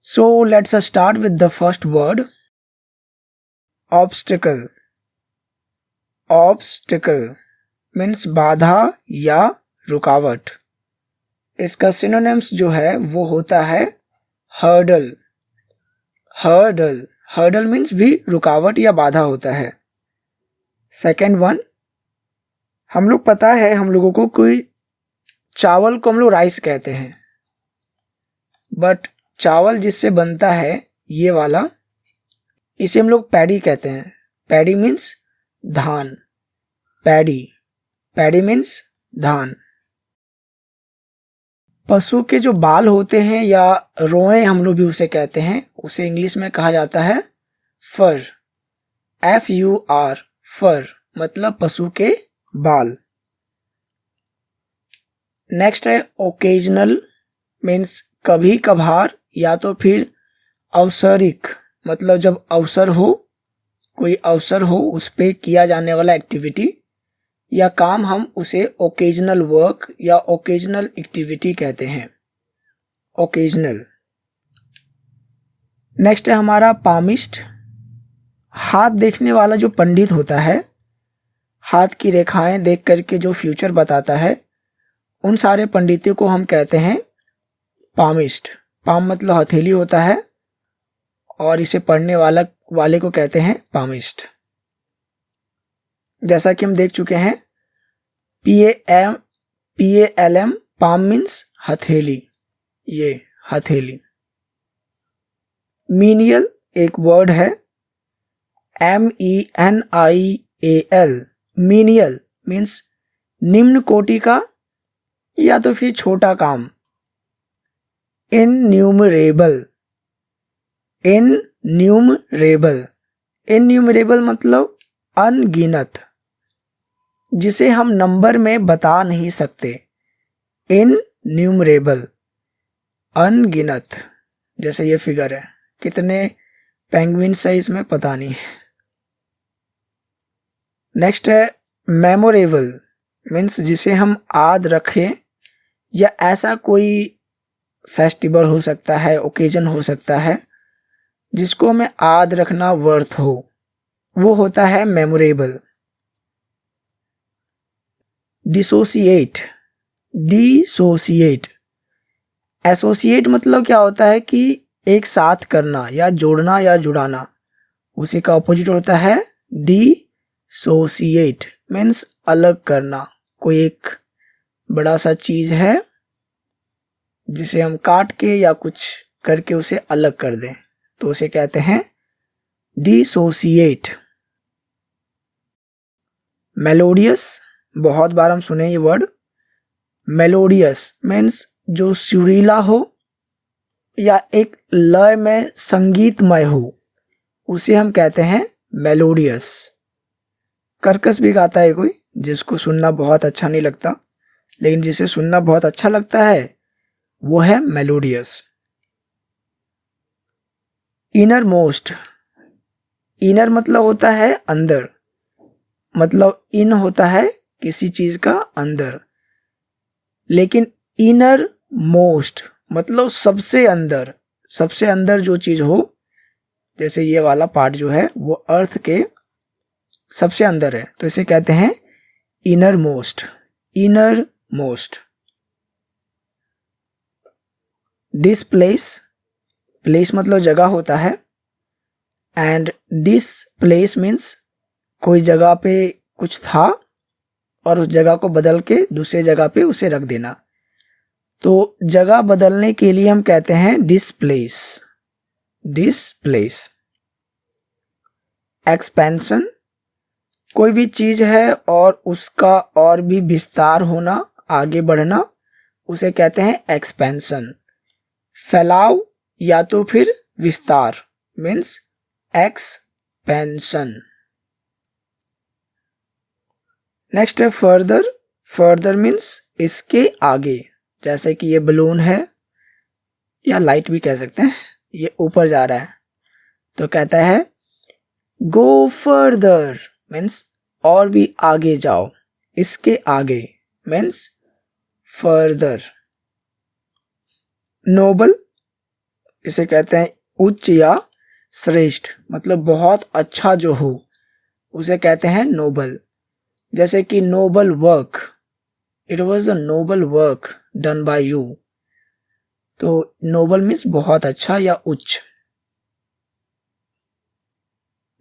So let's start with the first word, obstacle. Obstacle means बाधा या रुकावट. इसका सिनोनिम्स जो है वो होता है हर्डल. हर्डल हर्डल मीन्स भी रुकावट या बाधा होता है. सेकेंड वन, हम लोग पता है हम लोगों को कोई चावल को हम लोग राइस कहते हैं, बट चावल जिससे बनता है ये वाला, इसे हम लोग पैडी कहते हैं. पैडी मीन्स धान. पैडी पैडी मीन्स धान. पशु के जो बाल होते हैं या रोएं हम लोग भी उसे कहते हैं, उसे इंग्लिश में कहा जाता है फर. FUR फर मतलब पशु के बाल. नेक्स्ट है ओकेजनल मीन्स कभी कभार या तो फिर अवसरिक मतलब जब अवसर हो, कोई अवसर हो उस पे किया जाने वाला एक्टिविटी या काम, हम उसे ओकेजनल वर्क या ओकेजनल एक्टिविटी कहते हैं. ओकेजनल. नेक्स्ट है हमारा पामिस्ट. हाथ देखने वाला जो पंडित होता है, हाथ की रेखाएं देख करके जो फ्यूचर बताता है, उन सारे पंडितों को हम कहते हैं पामिस्ट. पाम मतलब हथेली होता है और इसे पढ़ने वाले को कहते हैं पामिस्ट. जैसा कि हम देख चुके हैं PALM पाम मीन्स हथेली. ये हथेली. मीनियल एक वर्ड है MENIAL. मीनियल मीन्स निम्न कोटि का या तो फिर छोटा काम. इनन्यूमरेबल. इनन्यूमरेबल. इनन्यूमरेबल मतलब अनगिनत, जिसे हम नंबर में बता नहीं सकते. इनन्यूमरेबल अनगिनत. जैसे ये फिगर है, कितने पेंगुइन्स है इसमें पता नहीं. नेक्स्ट है मेमोरेबल मीन्स जिसे हम याद रखें, या ऐसा कोई फेस्टिवल हो सकता है, ओकेजन हो सकता है जिसको हमें याद रखना वर्थ हो, वो होता है मेमोरेबल. डिसोसिएट. डिसोसिएट. एसोसिएट मतलब क्या होता है कि एक साथ करना या जोड़ना या जुड़ाना, उसी का ऑपोजिट होता है डिसोसिएट मीन्स अलग करना. कोई एक बड़ा सा चीज है जिसे हम काट के या कुछ करके उसे अलग कर दें, तो उसे कहते हैं डिसोसिएट. मेलोडियस. बहुत बार हम सुने ये वर्ड. मेलोडियस मीन्स जो सुरीला हो या एक लय में संगीतमय हो, उसे हम कहते हैं मेलोडियस. कर्कश भी गाता है कोई, जिसको सुनना बहुत अच्छा नहीं लगता, लेकिन जिसे सुनना बहुत अच्छा लगता है वो है मेलोडियस. Inner most. इनर मतलब होता है अंदर, मतलब इन होता है किसी चीज का अंदर, लेकिन इनर मोस्ट मतलब सबसे अंदर. सबसे अंदर जो चीज हो, जैसे ये वाला पार्ट जो है वो अर्थ के सबसे अंदर है, तो इसे कहते हैं inner most. Inner most. Displace. Place मतलब जगह होता है, एंड डिसप्लेस मीन्स कोई जगह पे कुछ था और उस जगह को बदल के दूसरे जगह पे उसे रख देना, तो जगह बदलने के लिए हम कहते हैं डिसप्लेस. डिसप्लेस. एक्सपेंशन. कोई भी चीज है और उसका और भी विस्तार होना, आगे बढ़ना, उसे कहते हैं एक्सपेंशन. फैलाव या तो फिर विस्तार मीन्स एक्सपेंशन. नेक्स्ट है फर्दर. फर्दर मीन्स इसके आगे, जैसे कि ये बलून है या लाइट भी कह सकते हैं, ये ऊपर जा रहा है तो कहता है गो फर्दर मीन्स और भी आगे जाओ. इसके आगे मीन्स फर्दर. नोबल. इसे कहते हैं उच्च या श्रेष्ठ, मतलब बहुत अच्छा जो हो उसे कहते हैं नोबल। जैसे कि noble work, it was a noble work done by you. तो नोबल मीन्स बहुत अच्छा या उच्च।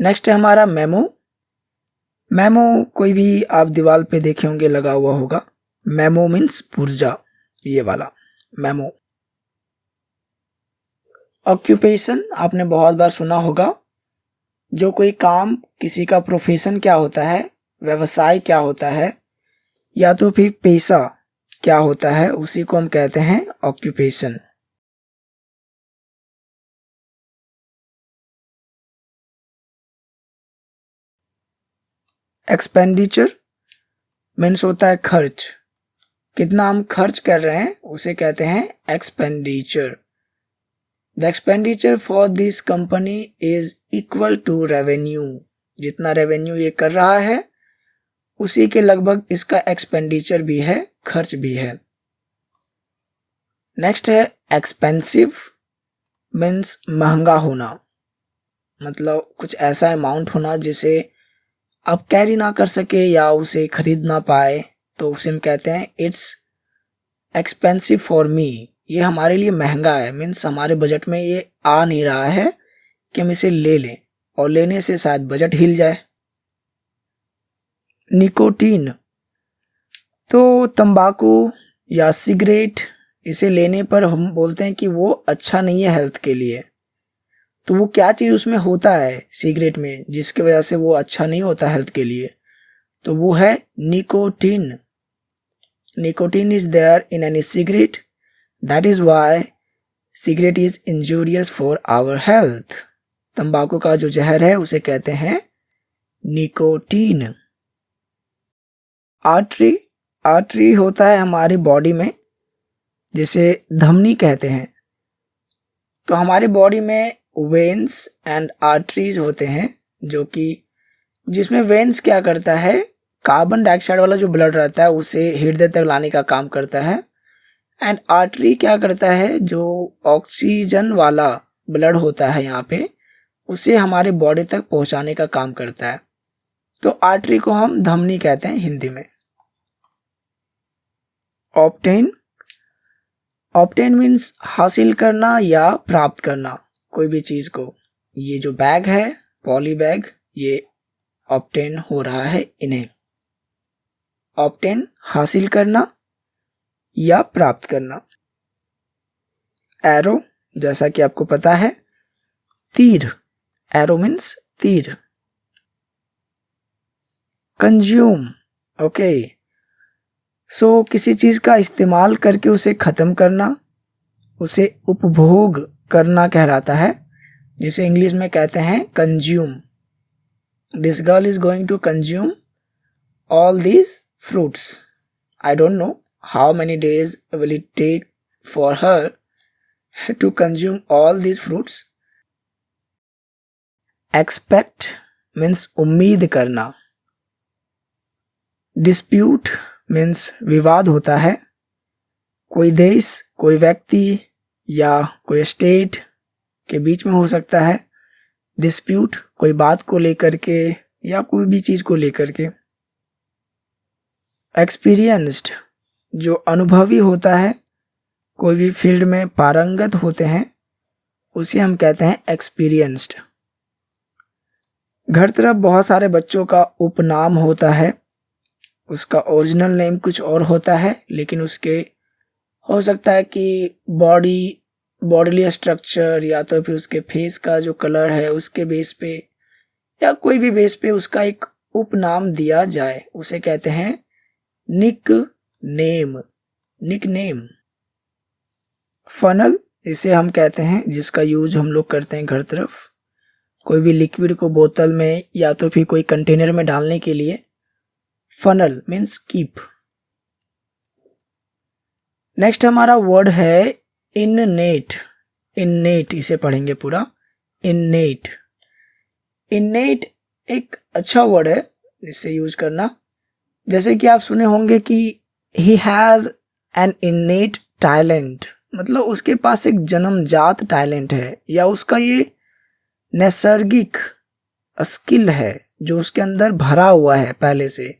नेक्स्ट है हमारा मेमो। मेमो कोई भी आप दीवार पे देखे होंगे लगा हुआ होगा। मेमो मीन्स पुर्जा, ये वाला मेमो। ऑक्यूपेशन आपने बहुत बार सुना होगा, जो कोई काम, किसी का प्रोफेशन क्या होता है, व्यवसाय क्या होता है, या तो फिर पेशा क्या होता है, उसी को हम कहते हैं ऑक्यूपेशन। एक्सपेंडिचर मीन्स होता है खर्च, कितना हम खर्च कर रहे हैं उसे कहते हैं expenditure. The expenditure for this company is equal to revenue, जितना रेवेन्यू ये कर रहा है उसी के लगभग इसका एक्सपेंडिचर भी है, खर्च भी है। नेक्स्ट है एक्सपेंसिव, मीन्स महंगा होना, मतलब कुछ ऐसा अमाउंट होना जिसे आप कैरी ना कर सके या उसे खरीद ना पाए, तो उसे हम कहते हैं इट्स एक्सपेंसिव फॉर मी, ये हमारे लिए महंगा है, मीन्स हमारे बजट में ये आ नहीं रहा है कि हम इसे ले लें, और लेने से शायद बजट हिल जाए। निकोटीन, तो तंबाकू या सिगरेट, इसे लेने पर हम बोलते हैं कि वो अच्छा नहीं है हेल्थ के लिए। तो वो क्या चीज़ उसमें होता है सिगरेट में जिसकी वजह से वो अच्छा नहीं होता हेल्थ के लिए, तो वो है nicotine. Nicotine is there in any cigarette, that is why cigarette is injurious for our health. तंबाकू का जो जहर है उसे कहते हैं निकोटीन। आर्टरी, आर्टरी होता है हमारी बॉडी में, जिसे धमनी कहते हैं। तो हमारी बॉडी में वेन्स एंड आर्टरीज होते हैं, जो कि जिसमें वेन्स क्या करता है, कार्बन डाइऑक्साइड वाला जो ब्लड रहता है उसे हृदय तक लाने का काम करता है, एंड आर्टरी क्या करता है, जो ऑक्सीजन वाला ब्लड होता है यहाँ पे उसे हमारे बॉडी तक पहुंचाने का काम करता है। तो आर्टरी को हम धमनी कहते हैं हिंदी में। ऑब्टेन, ऑब्टेन मीन्स हासिल करना या प्राप्त करना कोई भी चीज को। ये जो बैग है, पॉली बैग, ये ऑब्टेन हो रहा है इन्हें। ऑब्टेन हासिल करना या प्राप्त करना। एरो, जैसा कि आपको पता है तीर, एरो मीन्स तीर। कंज्यूम, ओके, सो किसी चीज का इस्तेमाल करके उसे खत्म करना, उसे उपभोग करना कहलाता है, जिसे इंग्लिश में कहते हैं consume. This girl is going to consume all these fruits, I don't know how many days will it take for her to consume all these fruits. Expect means उम्मीद करना। Dispute means विवाद होता है, कोई देश, कोई व्यक्ति या कोई स्टेट के बीच में हो सकता है। Dispute कोई बात को लेकर के या कोई भी चीज को लेकर के। Experienced जो अनुभवी होता है, कोई भी फील्ड में पारंगत होते हैं, उसे हम कहते हैं एक्सपीरियंस्ड। घर तरफ बहुत सारे बच्चों का उपनाम होता है, उसका ओरिजिनल नेम कुछ और होता है, लेकिन उसके हो सकता है कि बॉडीली स्ट्रक्चर या तो फिर उसके फेस का जो कलर है उसके बेस पे या कोई भी बेस पे उसका एक उपनाम दिया जाए, उसे कहते हैं निक नेम। फनल, इसे हम कहते हैं जिसका यूज हम लोग करते हैं घर तरफ, कोई भी लिक्विड को बोतल में या तो फिर कोई कंटेनर में डालने के लिए। Funnel means keep. नेक्स्ट हमारा वर्ड है इननेट। इननेट इसे पढ़ेंगे पूरा, इननेट। इननेट एक अच्छा वर्ड है इसे यूज करना। जैसे कि आप सुने होंगे कि he has an innate talent, मतलब उसके पास एक जन्मजात टैलेंट है या उसका ये नैसर्गिक स्किल है जो उसके अंदर भरा हुआ है पहले से.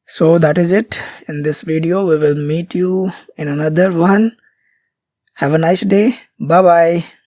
So that is it in this video. We will meet you in another one. Have a nice day. Bye bye.